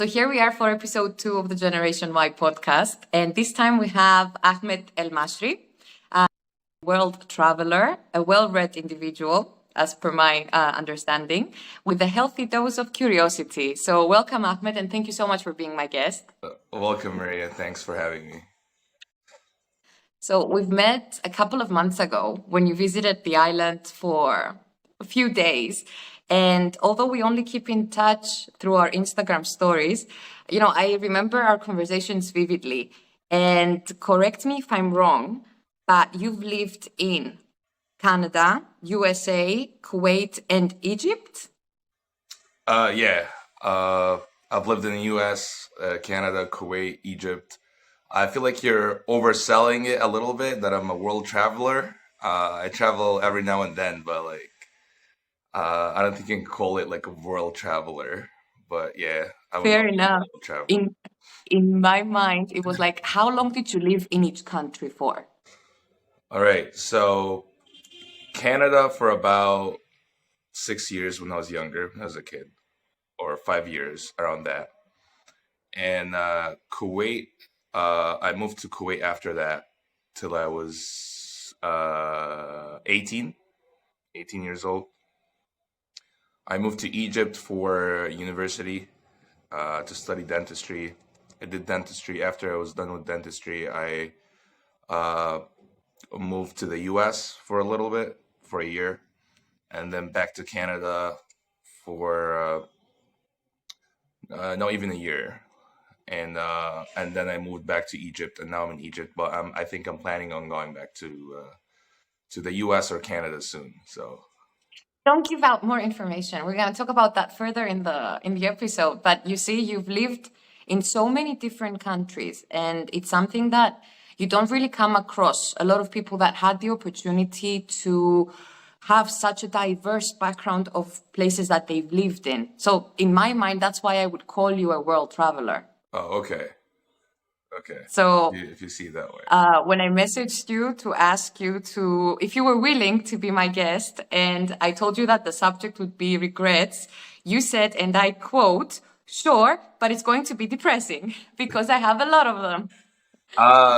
So here we are for episode 2 of the Generation Y podcast. And this time we have Ahmed Elmasry, a world traveler, a well-read individual, as per my understanding, with a healthy dose of curiosity. So welcome, Ahmed, and thank you so much for being my guest. Welcome, Maria. Thanks for having me. So we've met a couple of months ago when you visited the island for a few days. And although we only keep in touch through our Instagram stories, I remember our conversations vividly. And correct me if I'm wrong, but you've lived in Canada, USA, Kuwait, and Egypt. Yeah. I've lived in the U.S., Canada, Kuwait, Egypt. I feel like you're overselling it a little bit that I'm a world traveler. I travel every now and then, but I don't think you can call it like a world traveler. But yeah, I'm a Fair enough. world traveler. In in my mind, it was like, how long did you live in each country for? All right. So Canada for about 6 years when I was younger, as a kid, or 5 years around that. And Kuwait, I moved to Kuwait after that till I was 18 years old. I moved to Egypt for university to study dentistry. I did dentistry. After I was done with dentistry, I uh, moved to the US for a little bit, for a year, and then back to Canada for not even a year. And then I moved back to Egypt, and now I'm in Egypt. But I think I'm planning on going back to the U.S. or Canada soon. So Don't give out more information. We're going to talk about that further in the episode. But you see, you've lived in so many different countries, and it's something that you don't really come across. A lot of people that had the opportunity to have such a diverse background of places that they've lived in. So in my mind, that's why I would call you a world traveler. oh, okay, okay. So If you see it that way. when I messaged you to ask you to, if you were willing to be my guest, and I told you that the subject would be regrets, you said, and I quote, sure, but it's going to be depressing because I have a lot of them.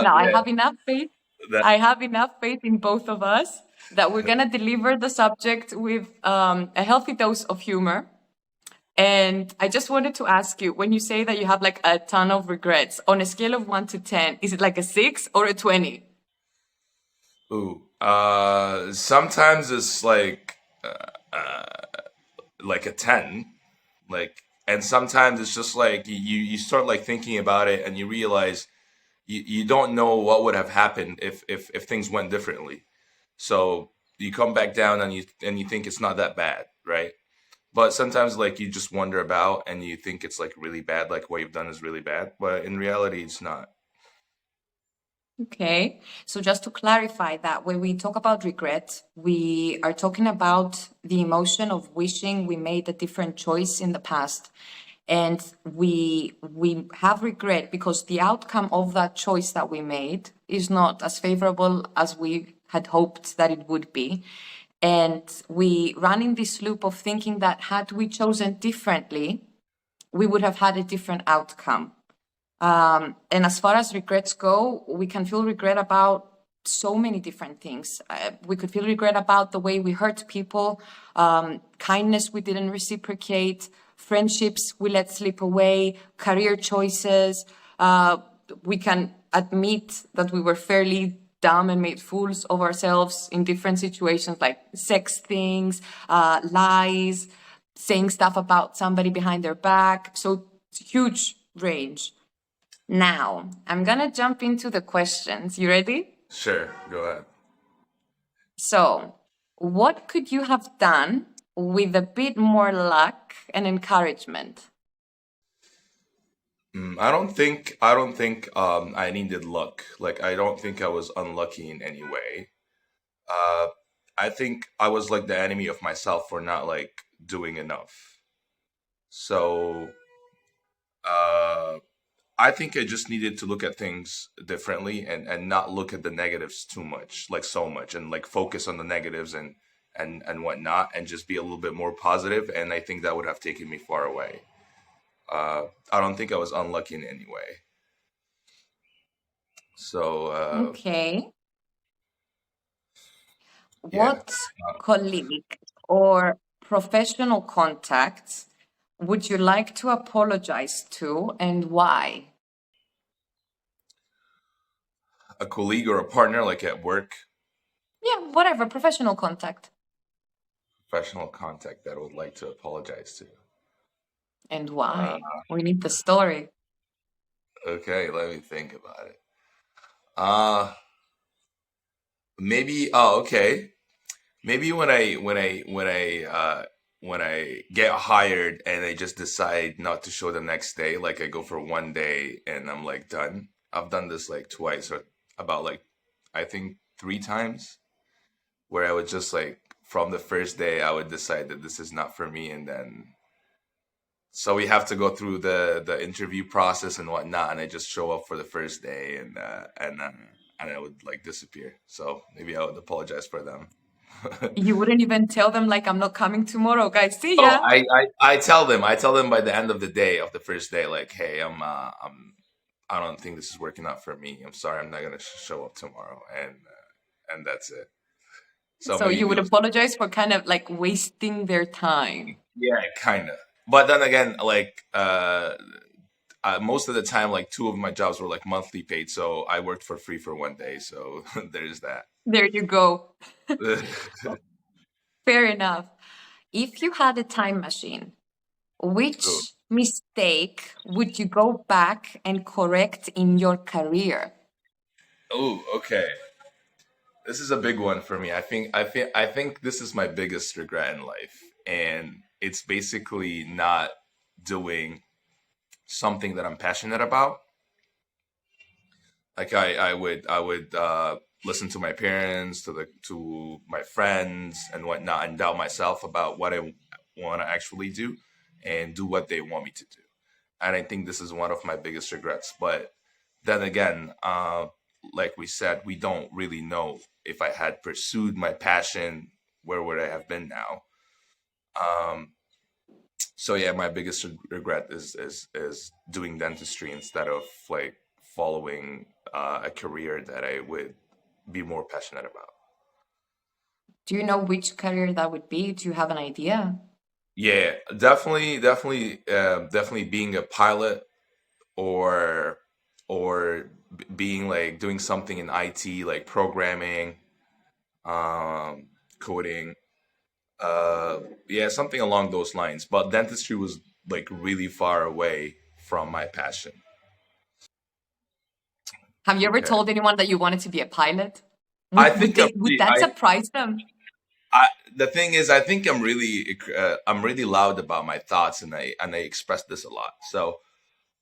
Now, I Yeah, have enough faith. that I have enough faith in both of us that we're going to deliver the subject with a healthy dose of humor. And I just wanted to ask you, when you say that you have like a ton of regrets, on a scale of 1 to 10, is it like a 6 or a 20? ooh. Sometimes it's like a 10, like, and sometimes it's just like you start like thinking about it and you realize you don't know what would have happened if things went differently. So you come back down and you think it's not that bad, right? But sometimes like you just wonder about and you think it's like really bad, like what you've done is really bad, but in reality it's not. Okay. So just to clarify that when we talk about regret, we are talking about the emotion of wishing we made a different choice in the past. And we have regret because the outcome of that choice that we made is not as favorable as we had hoped that it would be. And we run in this loop of thinking that had we chosen differently, we would have had a different outcome. And as far as regrets go, we can feel regret about so many different things. We could feel regret about the way we hurt people, kindness we didn't reciprocate, friendships we let slip away, career choices. We can admit that we were fairly dumb and made fools of ourselves in different situations like sex things, lies, saying stuff about somebody behind their back. So it's a huge range. Now, I'm gonna jump into the questions. You ready? Sure, go ahead. So, what could you have done with a bit more luck and encouragement? I don't think I needed luck. Like I don't think I was unlucky in any way. Uh I think I was like the enemy of myself for not like doing enough. So uh I think I just needed to look at things differently and not look at the negatives too much, like so much, and like focus on the negatives and whatnot, and just be a little bit more positive. And I think that would have taken me far away. I don't think I was unlucky in any way. So Okay. yeah, What colleague or professional contacts would you like to apologize to and why? a colleague or a partner, like at work, Yeah, whatever, professional contact. professional contact that I would like to apologize to. And Uh, why? We need the story. okay, let me think about it. Uh maybe. Oh, okay. Maybe when I get hired and I just decide not to show the next day, like I go for one day and I'm like done. I've done this like twice or about like I think three times where I would just like from the first day I would decide that this is not for me, and then so we have to go through the interview process and whatnot, and I just show up for the first day and I would like disappear. So maybe I would apologize for them. You wouldn't even tell them, like, I'm not coming tomorrow, guys. See Oh, ya. I tell them by the end of the day of the first day, like, hey, I don't think this is working out for me. I'm sorry, I'm not gonna show up tomorrow, and that's it. So So maybe you would those, apologize for kind of like wasting their time. yeah, kind of. But then again, like, most of the time, like two of my jobs were like monthly paid, so I worked for free for one day. So there's that. There you go. Fair enough. If you had a time machine, Oh, which mistake would you go back and correct in your career? oh, okay. This is a big one for me. I think this is my biggest regret in life, and it's basically not doing something that I'm passionate about. Like I would listen to my parents, to my friends and whatnot, and doubt myself about what I want to actually do, and do what they want me to do. And I think this is one of my biggest regrets. But then again, like we said, we don't really know if I had pursued my passion, where would I have been now? Um, so yeah, my biggest regret is doing dentistry instead of like following a career that I would be more passionate about. Do you know which career that would be? Do you have an idea? Yeah, definitely being a pilot, or being like doing something in IT, like programming, um, coding. Uh, yeah, something along those lines. But dentistry was like really far away from my passion. Have you ever Okay. told anyone that you wanted to be a pilot? I Would think I'm they would really, that surprise them? I the thing is, I think I'm really loud about my thoughts, and I express this a lot. So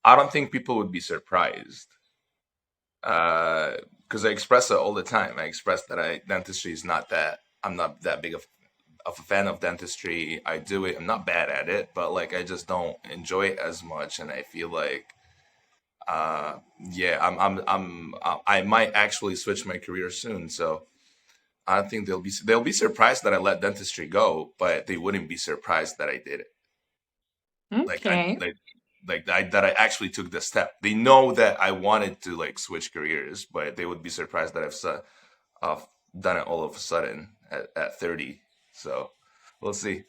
I don't think people would be surprised, because I express it all the time. I express that I dentistry is not that I'm not that big of a fan of dentistry. I do it. I'm not bad at it, but like I just don't enjoy it as much, and I feel like yeah, I might actually switch my career soon. So I think they'll be surprised that I let dentistry go, but they wouldn't be surprised that I did it. Like I Okay. that I actually took the step. They know that I wanted to like switch careers, but they would be surprised that I've done it all of a sudden at 30. So we'll see.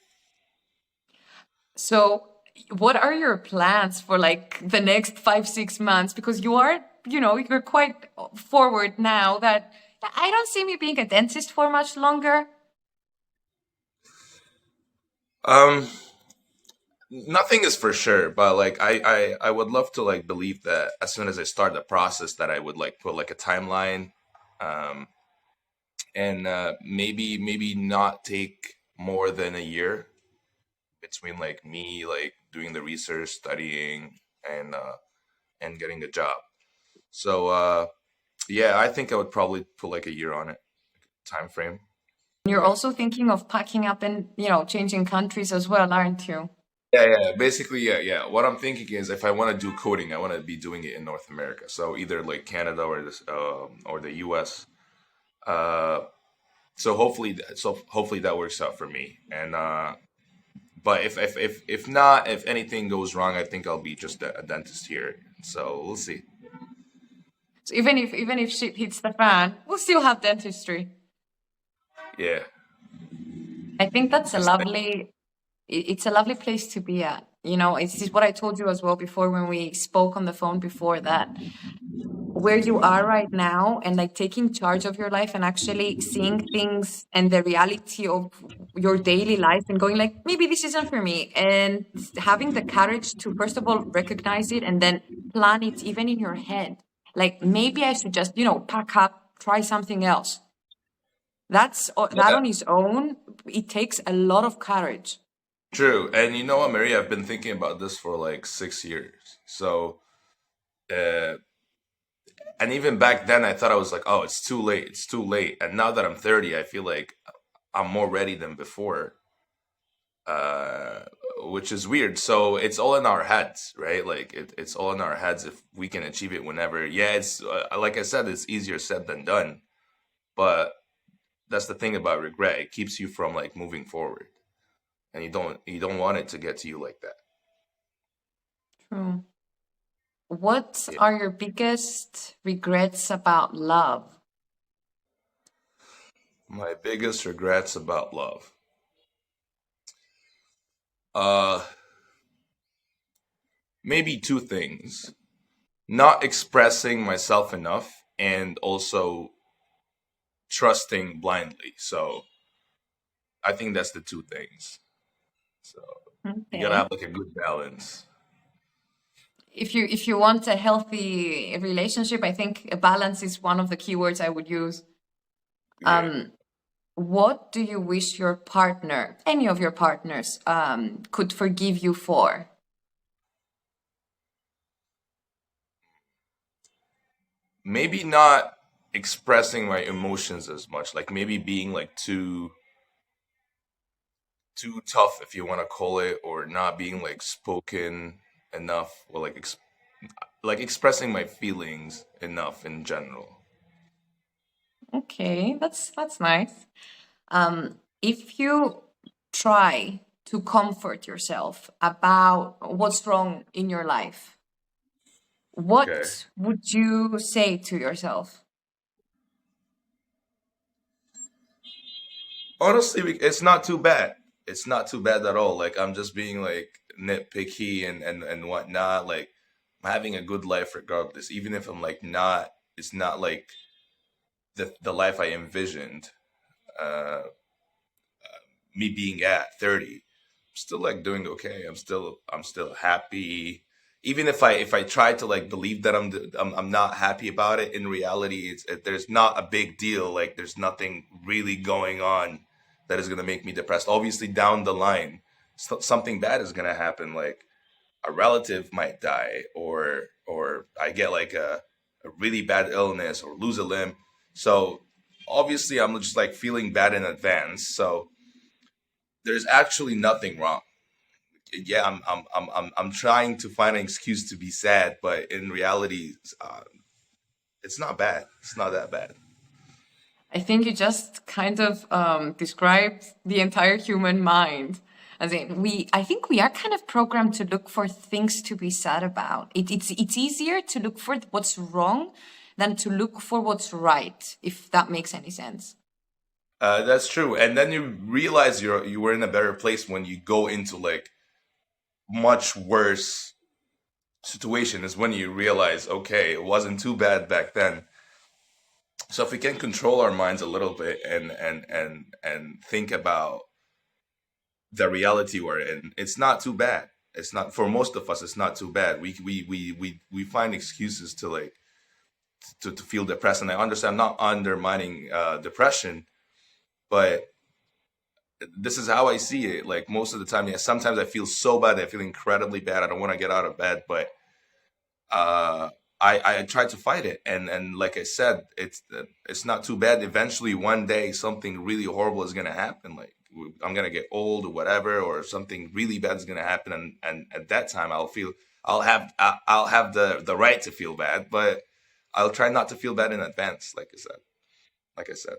So, what are your plans for like the next 5, 6 months? Because you are, you're quite forward now that I don't see me being a dentist for much longer. Um, Nothing is for sure, but like I would love to like believe that as soon as I start the process that I would like put like a timeline, um, and maybe not take more than a year between like me like doing the research, studying, and getting a job. So yeah, I think I would probably put like a year on it, time frame. You're Yeah. also thinking of packing up and, changing countries as well, aren't you? Yeah. Basically, yeah. What I'm thinking is, if I want to do coding, I want to be doing it in North America. So either like Canada or the U.S. So hopefully that works out for me. And But if not, if anything goes wrong, I think I'll be just a dentist here. So we'll see. So even if shit hits the fan, we'll still have dentistry. Yeah. I think that's a Just think. lovely it's a lovely place to be at. You know, it's what I told you as well before when we spoke on the phone before, that where you are right now and like taking charge of your life and actually seeing things and the reality of your daily life and going like, maybe this isn't for me. And having the courage to first of all recognize it and then plan it even in your head. Like maybe I should just, pack up, try something else. That Yeah, on its own, it takes a lot of courage. true. And you know what, Maria? I've been thinking about this for like 6 years. So, uh, and even back then, I thought I was like, oh, it's too late. It's too late. And now that I'm 30, I feel like I'm more ready than before, uh, which is weird. So it's all in our heads, right? Like it's all in our heads if we can achieve it whenever. Yeah, it's like I said, it's easier said than done. But that's the thing about regret. It keeps you from like moving forward, and you don't want it to get to you like that. True. What Yeah. are your biggest regrets about love? My biggest regrets about love. Uh, Maybe two things. Not expressing myself enough and also trusting blindly. So I think that's the two things. So you gotta Okay. have like a good balance. If you want a healthy relationship, I think a balance is one of the keywords I would use. Yeah. What do you wish your partner, any of your partners, could forgive you for? Maybe not expressing my emotions as much. Like maybe being like too tough, if you want to call it, or not being like spoken enough, or like like expressing my feelings enough in general. Okay, that's nice. If you try to comfort yourself about what's wrong in your life, Okay. what would you say to yourself? Honestly, it's not too bad. It's not too bad at all. Like I'm just being like nitpicky and whatnot. Like I'm having a good life regardless, even if I'm like not. It's not like the life I envisioned. Uh, Me being at 30, I'm still like doing okay. I'm still happy. Even if I try to like believe that I'm not happy about it, in reality there's not a big deal. Like there's nothing really going on that is going to make me depressed. Obviously down the line something bad is going to happen, like a relative might die, or I get like a really bad illness or lose a limb. So obviously I'm just like feeling bad in advance. So there's actually nothing wrong. Yeah, I'm trying to find an excuse to be sad, but in reality, it's not bad. It's not that bad. I think you just kind of described the entire human mind. As in, I think we are kind of programmed to look for things to be sad about. It's easier to look for what's wrong than to look for what's right, if that makes any sense. That's true. And then you realize you were in a better place when you go into like much worse situation. Is when you realize, okay, it wasn't too bad back then. So if we can control our minds a little bit and think about the reality we're in, it's not too bad. It's not, for most of us, it's not too bad. We find excuses to like to feel depressed, and I understand, I'm not undermining depression, but this is how I see it. Like most of the time, yeah, sometimes I feel so bad, I feel incredibly bad, I don't want to get out of bed, but uh I try to fight it, and like I said, it's not too bad. Eventually one day something really horrible is going to happen, like I'm going to get old or whatever, or something really bad is going to happen, and at that time I'll have the right to feel bad, but I'll try not to feel bad in advance, like I said.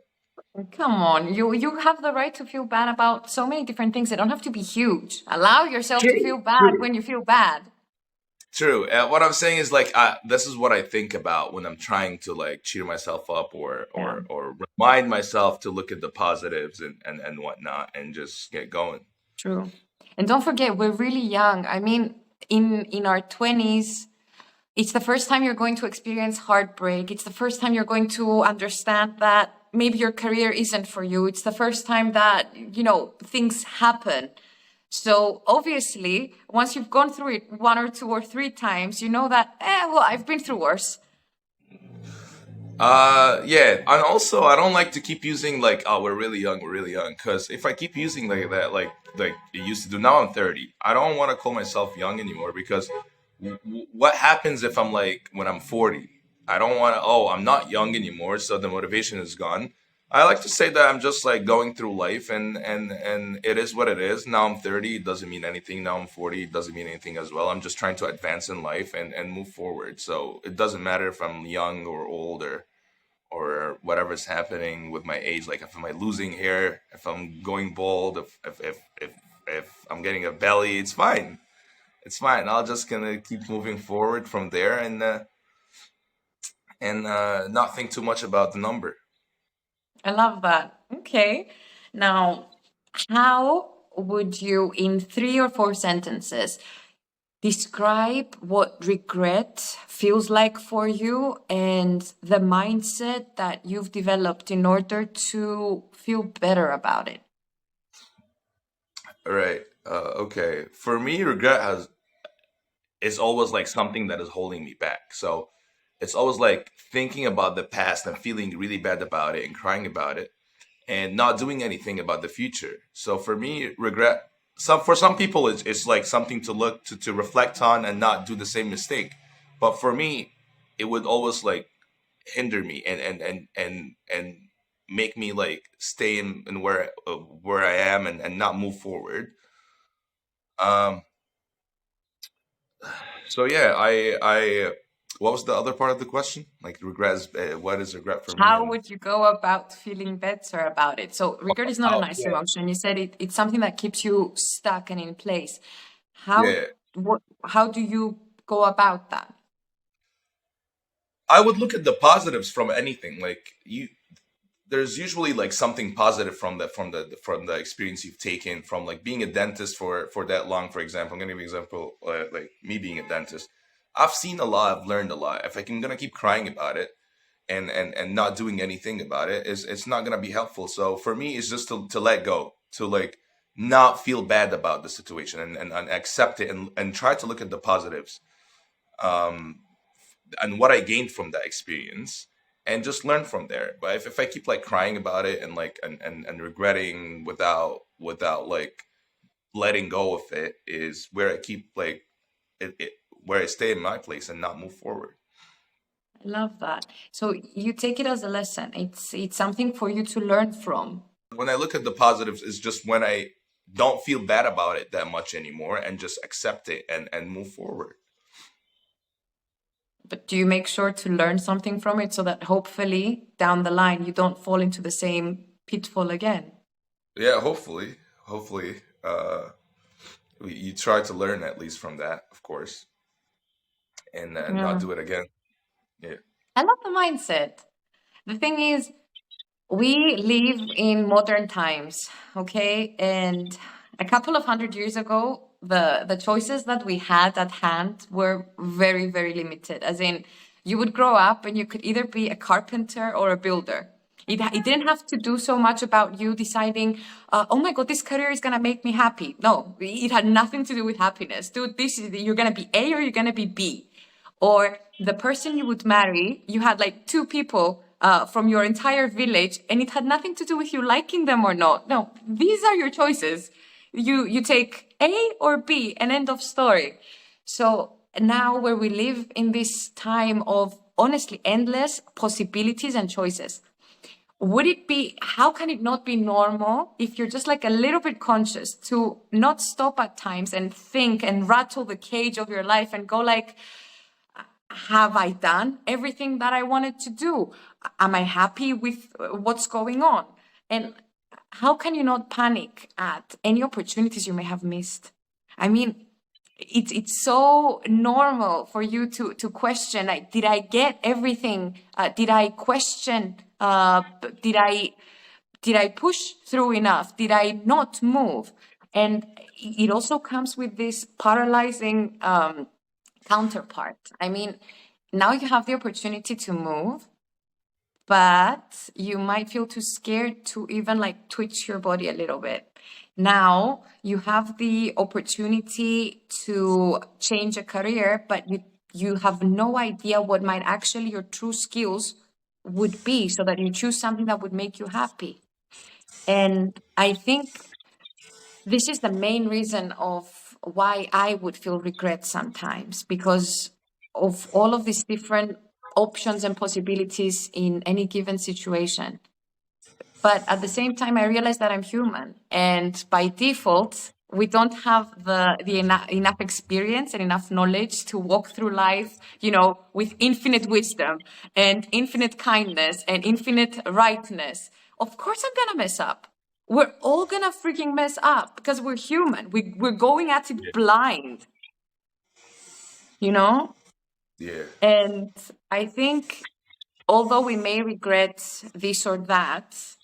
Come on, you have the right to feel bad about so many different things. They don't have to be huge. Allow yourself to True. feel bad True. when you feel bad. True. What I'm saying is like this is what I think about when I'm trying to like cheer myself up Yeah, or remind myself to look at the positives and whatnot and just get going. true. And don't forget, we're really young. I mean, in our 20s, it's the first time you're going to experience heartbreak. It's the first time you're going to understand that maybe your career isn't for you. It's the first time that, things happen. So obviously, once you've gone through it one or two or three times, you know that, well, I've been through worse. Yeah, and also I don't like to keep using like, oh, we're really young, because if I keep using like that, like it used to do. Now I'm 30. I don't want to call myself young anymore because what happens if I'm like when I'm 40? I don't want to. Oh, I'm not young anymore, so the motivation is gone. I like to say that I'm just like going through life, and it is what it is. Now I'm 30. It doesn't mean anything. Now I'm 40. It doesn't mean anything as well. I'm just trying to advance in life and move forward. So it doesn't matter if I'm young or old or whatever's happening with my age. Like if I'm like losing hair, if I'm going bald, if I'm getting a belly, it's fine. It's fine. I'll just gonna keep moving forward from there and not think too much about the number. I love that. Okay. Now, how would you, in three or four sentences, describe what regret feels like for you and the mindset that you've developed in order to feel better about it? All right. Okay. For me, regret has is always like something that is holding me back. So it's always like thinking about the past and feeling really bad about it and crying about it and not doing anything about the future. So for me, regret for some people it's like something to look to reflect on and not do the same mistake. But for me, it would always like hinder me and make me like stay in where I am and not move forward. Um so yeah, I what was the other part of the question? Like regret is what is regret for me How and would you go about feeling better about it? So, regret is not a how nice yeah. emotion. You said it's something that keeps you stuck and in place. Yeah. How do you go about that? I would look at the positives from anything. Like you there's usually like something positive from the experience you've taken from like being a dentist for that long. For example, I'm gonna give you an example, like me being a dentist. I've seen a lot, I've learned a lot. If I'm gonna keep crying about it and not doing anything about it, is it's not gonna be helpful. So for me, it's just to let go, to like not feel bad about the situation and accept it and try to look at the positives. Um, and what I gained from that experience and just learn from there. But if I keep like crying about it and like and regretting without like letting go of it is where I keep like it where I stay in my place and not move forward. I love that. So you take it as a lesson. It's something for you to learn from. When I look at the positives is just when I don't feel bad about it that much anymore and just accept it and move forward. But do you make sure to learn something from it so that hopefully down the line you don't fall into the same pitfall again? Yeah, hopefully you try to learn at least from that, of course, and not Yeah. do it again. Yeah. I love the mindset. The thing is, we live in modern times, okay? And a couple of hundred years ago, the choices that we had at hand were very, very limited. As in, you would grow up and you could either be a carpenter or a builder. It didn't have to do so much about you deciding, oh my God, this career is gonna make me happy. No, it had nothing to do with happiness. Dude, you're gonna be A or you're gonna be B. Or the person you would marry, you had like two people from your entire village, and it had nothing to do with you liking them or not. No, these are your choices. You take A or B, and end of story. So now, where we live in this time of honestly endless possibilities and choices, would it be, how can it not be normal if you're just like a little bit conscious to not stop at times and think and rattle the cage of your life and go like, have I done everything that I wanted to do? Am I happy with what's going on? And how can you not panic at any opportunities you may have missed? I mean, it's so normal for you to question, like, did I get everything? Did I question? Did I push through enough? Did I not move? And it also comes with this paralyzing counterpart. I mean, now you have the opportunity to move, but you might feel too scared to even like twitch your body a little bit. Now you have the opportunity to change a career, but you have no idea what might actually your true skills would be, so that you choose something that would make you happy. And I think this is the main reason of why I would feel regret sometimes, because of all of these different options and possibilities in any given situation. But at the same time, I realize that I'm human, and by default, we don't have the enough experience and enough knowledge to walk through life, with infinite wisdom and infinite kindness and infinite rightness. Of course, I'm gonna mess up. We're all gonna freaking mess up because we're human. We're going at it Yeah. blind, you know? Yeah. And I think although we may regret this or that,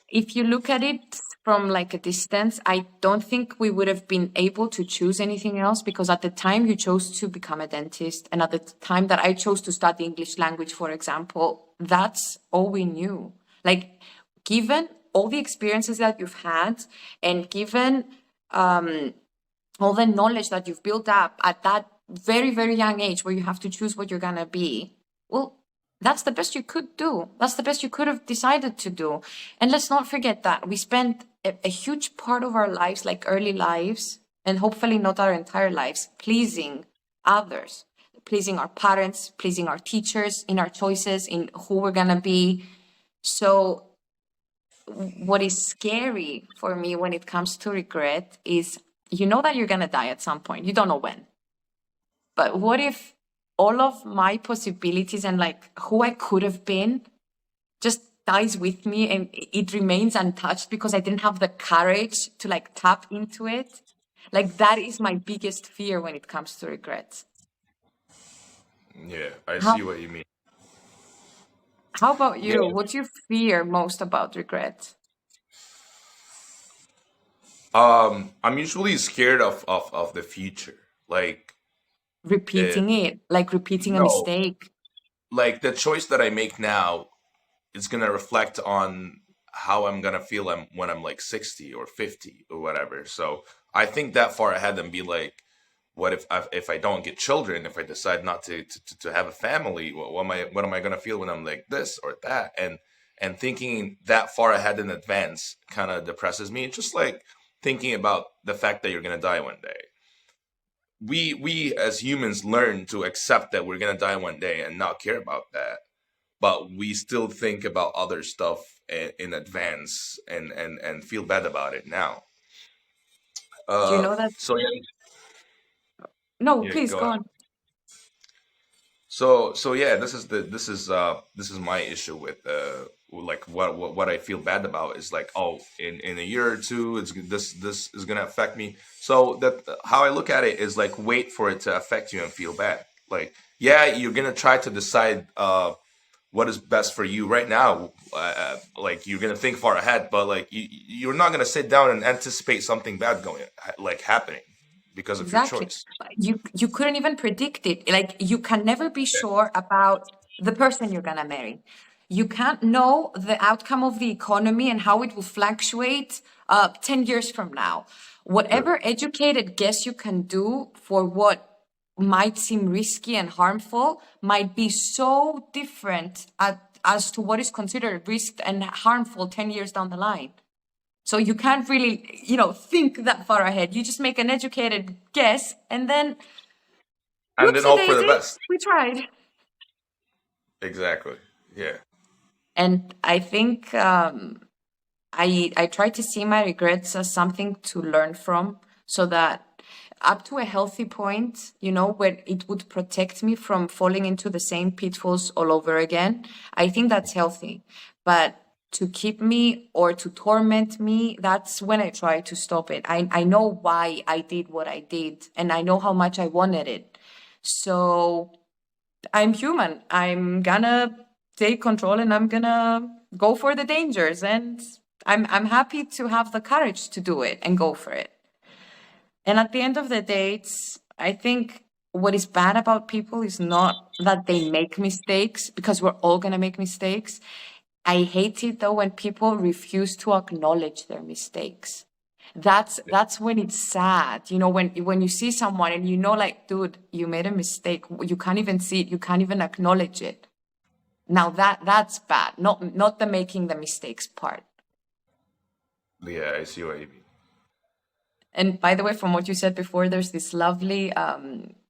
if you look at it from like a distance, I don't think we would have been able to choose anything else, because at the time you chose to become a dentist, and at the time that I chose to study English language, for example, that's all we knew. Like, given all the experiences that you've had, and given all the knowledge that you've built up at that very, very young age where you have to choose what you're going to be, well, that's the best you could do. That's the best you could have decided to do. And let's not forget that we spent a huge part of our lives, like early lives, and hopefully not our entire lives, pleasing others, pleasing our parents, pleasing our teachers in our choices, in who we're going to be. So what is scary for me when it comes to regret is, you know that you're going to die at some point. You don't know when. But what if all of my possibilities and like who I could have been just dies with me, and it remains untouched because I didn't have the courage to like tap into it? Like, that is my biggest fear when it comes to regrets. Yeah. I How see what you mean. how about Yeah. you? What do you fear most about regret? I'm usually scared of the future. Like, uh, Repeating it, like repeating a no, mistake. like the choice that I make now is gonna reflect on how I'm gonna feel when I'm like 60 or 50 or whatever. So I think that far ahead and be like, what if I don't get children? If I decide not to have a family, what am I gonna feel when I'm like this or that? And thinking that far ahead in advance kind of depresses me. It's just like thinking about the fact that you're gonna die one day. We as humans learn to accept that we're gonna die one day and not care about that, but we still think about other stuff in advance and feel bad about it now. Do you know that? So yeah, No, yeah, please go go ahead. on. So yeah, this is my issue with like what I feel bad about is like, oh, in a year or two this is gonna affect me. So that how I look at it is like, wait for it to affect you and feel bad. Like, yeah, you're gonna try to decide what is best for you right now. Like, you're gonna think far ahead, but like you're not gonna sit down and anticipate something bad going like happening because of your Exactly. choice. You couldn't even predict it. Like, you can never be sure about the person you're gonna marry. You can't know the outcome of the economy and how it will fluctuate 10 years from now. True. Whatever educated guess you can do for what might seem risky and harmful might be so different as to what is considered risk and harmful 10 years down the line. So you can't really, think that far ahead. You just make an educated guess, and then And then whoopsie hope for the daisy, best. we tried. Exactly. Yeah. And I think I try to see my regrets as something to learn from, so that up to a healthy point, you know, where it would protect me from falling into the same pitfalls all over again, I think that's healthy. But to keep me or to torment me, that's when I try to stop it. I know why I did what I did, and I know how much I wanted it. So I'm human. I'm gonna take control and I'm gonna go for the dangers. And I'm happy to have the courage to do it and go for it. And at the end of the day, I think what is bad about people is not that they make mistakes, because we're all gonna make mistakes. I hate it though when people refuse to acknowledge their mistakes. That's when it's sad. You know, when you see someone and you know, like, dude, you made a mistake. You can't even see it. You can't even acknowledge it. Now that's bad. Not the making the mistakes part. Yeah, I see what you mean. And by the way, from what you said before, there's this lovely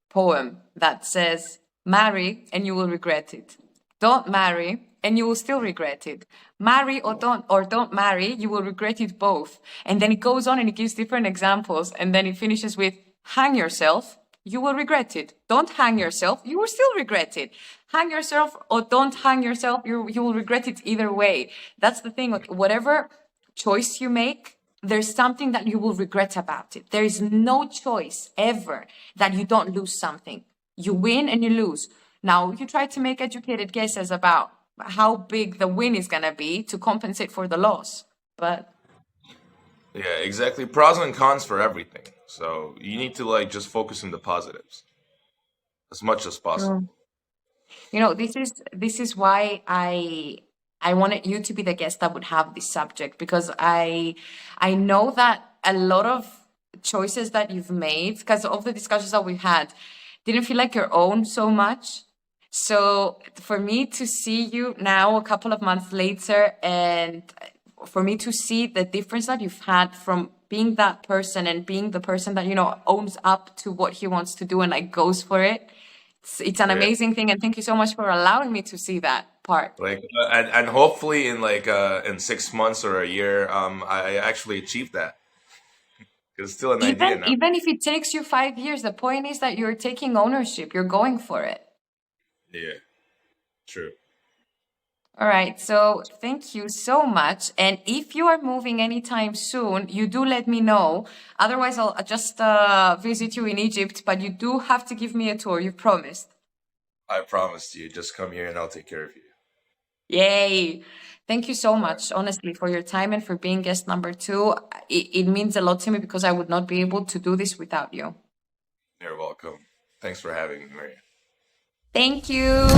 poem that says, "Marry and you will regret it. Don't marry and you will still regret it. Marry or don't marry, you will regret it both." And then it goes on and it gives different examples, and then it finishes with, "Hang yourself, you will regret it. Don't hang yourself, you will still regret it. Hang yourself or don't hang yourself, you will regret it either way." That's the thing. Whatever choice you make, there's something that you will regret about it. There is no choice ever that you don't lose something. You win and you lose. Now, you try to make educated guesses about how big the win is going to be to compensate for the loss. But Yeah, exactly. Pros and cons for everything. So you need to like just focus on the positives as much as possible. you know, this is why I wanted you to be the guest that would have this subject, because I know that a lot of choices that you've made, because of the discussions that we've had, didn't feel like your own so much. So for me to see you now a couple of months later, and for me to see the difference that you've had from being that person and being the person that, you know, owns up to what he wants to do and like goes for it, it's an Yeah. amazing thing. And thank you so much for allowing me to see that part. Like and hopefully in 6 months or a year, I actually achieved that. It's still an idea now. Even if it takes you 5 years, the point is that you're taking ownership. You're going for it. Yeah, true. All right. So thank you so much. And if you are moving anytime soon, you do let me know. Otherwise, I'll just visit you in Egypt. But you do have to give me a tour. You promised. I promised you. Just come here and I'll take care of you. Yay. Thank you so much, honestly, for your time and for being guest number 2. It means a lot to me because I would not be able to do this without you. You're welcome. Thanks for having me, Maria. Thank you.